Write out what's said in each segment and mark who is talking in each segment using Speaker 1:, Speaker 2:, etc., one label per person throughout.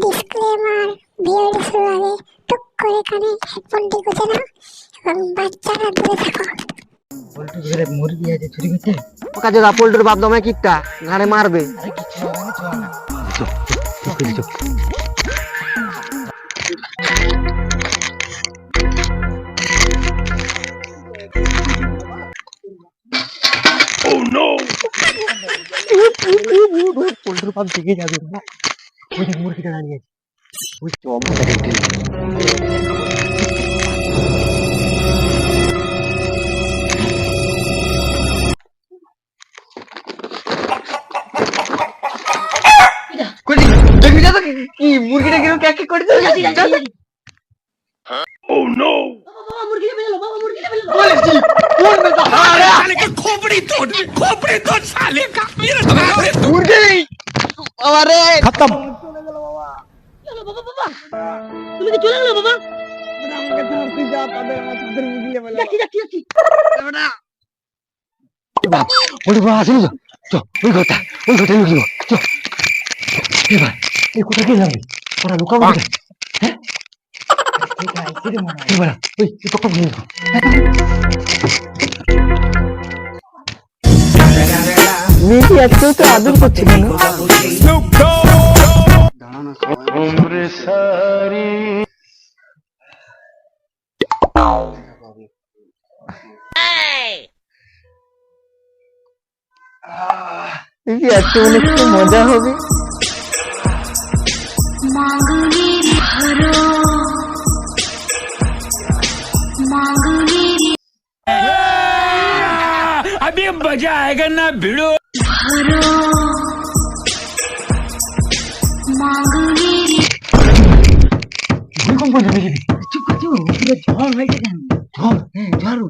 Speaker 1: Disclaimer, ভিডিওটি শুরু আগে টুক করে কানে হেডফোনটি গুঁজে নাও এবং বাচ্চারা দূরে থাকো।
Speaker 2: পোল্ট্রি ঘরে মুরগি আছে চুরি করতে।
Speaker 3: ওকা দাদা পোল্ট্রির বাপ দমে কিটটা ঘাড়ে মারবে।
Speaker 2: আরে কিছু হবে না, চল না। চল চল চল। Oh no!
Speaker 3: পোল্ট্রির বাপ দিকে যাবে না।
Speaker 2: ওই দেখ মুরগিটা দাঁড়িয়ে আছে।
Speaker 3: ওই চমৎকার একটি দেখবি না তো কি মুরগিটা কিরকম ক্যাক ক্যাক করছে।
Speaker 2: Oh no!
Speaker 3: খতম।
Speaker 4: তুমি কি চলে গেলো বাবা?
Speaker 2: ওরে বাবা আসেনি তো। চল ওই ঘরটা লুকিয়ে চল। এবার এই কোথা গিয়ে যাবে? ওরা লুকাবো কোথায়? হ্যাঁ এবার ওই কখন গিয়ে
Speaker 3: মেয়েটি একটু তো আদর করছে কেন? আজকে মনে একটু মজা হবে।
Speaker 5: अभी मजा आएगा ना भिड़ो।
Speaker 2: ভূমিকম্প নেমে যাবে। চুপ কর চুপ। পুরো ঝড় হয়ে গেছে। ঝড় হ্যাঁ ঝড়।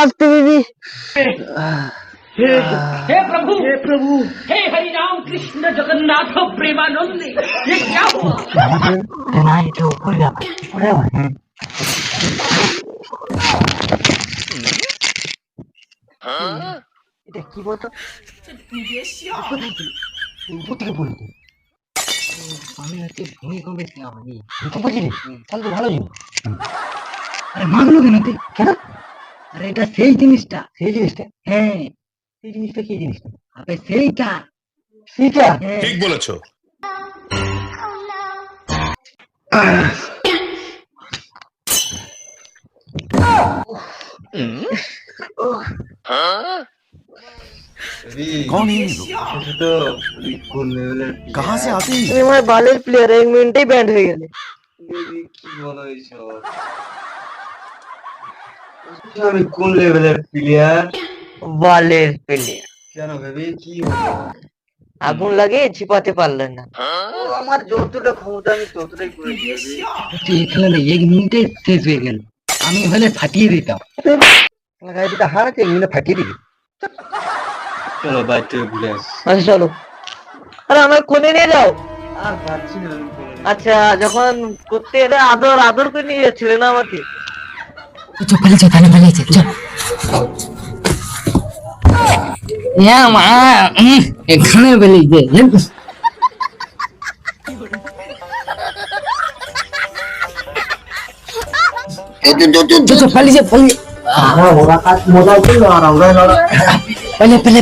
Speaker 3: আসতে দিদি।
Speaker 5: हे प्रभु हे हरि राम कृष्ण जगन्नाथ प्रेमानंद ये क्या हुआ?
Speaker 2: না এটা উপরে যাবে। উপরে যাবে।
Speaker 3: এটা কি বলতো?
Speaker 2: কোথায় বলতো? আমি হচ্ছে ভূমিকম্পে আমি ভূমিকম্প ছিলি তাহলে তো ভালো ছিল। আরে মাগলো কেন তুই? কেন? আরে এটা সেই জিনিসটা হ্যাঁ সেই জিনিসটা কি জিনিসটা? আরে সেইটা
Speaker 6: ঠিক বলেছো।
Speaker 7: कौन है ये लोग? कहाँ से आते हैं?
Speaker 3: তুমি আমার বালের প্লেয়ার, 1 মিনিটেই ব্যান্ড হয়ে গেলে।
Speaker 8: আমি কোন লেভেলের প্লেয়ার?
Speaker 3: বালের প্লেয়ার।
Speaker 8: কেন ভেবে কি
Speaker 3: আগুন লাগে ছিপাতে পারলেন না।
Speaker 8: আমার যতটা ক্ষমতা আমি ততটাই করে দিয়েছি।
Speaker 2: তুই এই খেলাটা 1 মিনিটে শেষ হয়ে গেল। আমি হলে ফাটিয়ে দিতাম।
Speaker 8: গাড়িটা হারাতে মিলে ফাটিয়ে দিবি। চলো বাইরে ঘুরে আসি।
Speaker 3: আচ্ছা চলো। আরে আমার কোণে নিয়ে যাও।
Speaker 8: আর পারছি না আমি করে।
Speaker 3: আচ্ছা যখন করতে এলে আদর করে নিয়ে যাচ্ছিলে না আমাকে?
Speaker 2: চল পালিয়ে চল চল। মা এখানে বেরিয়ে যে পালিয়ে
Speaker 8: ওরা কাজ মজা করলো আর আমরা
Speaker 2: পেলে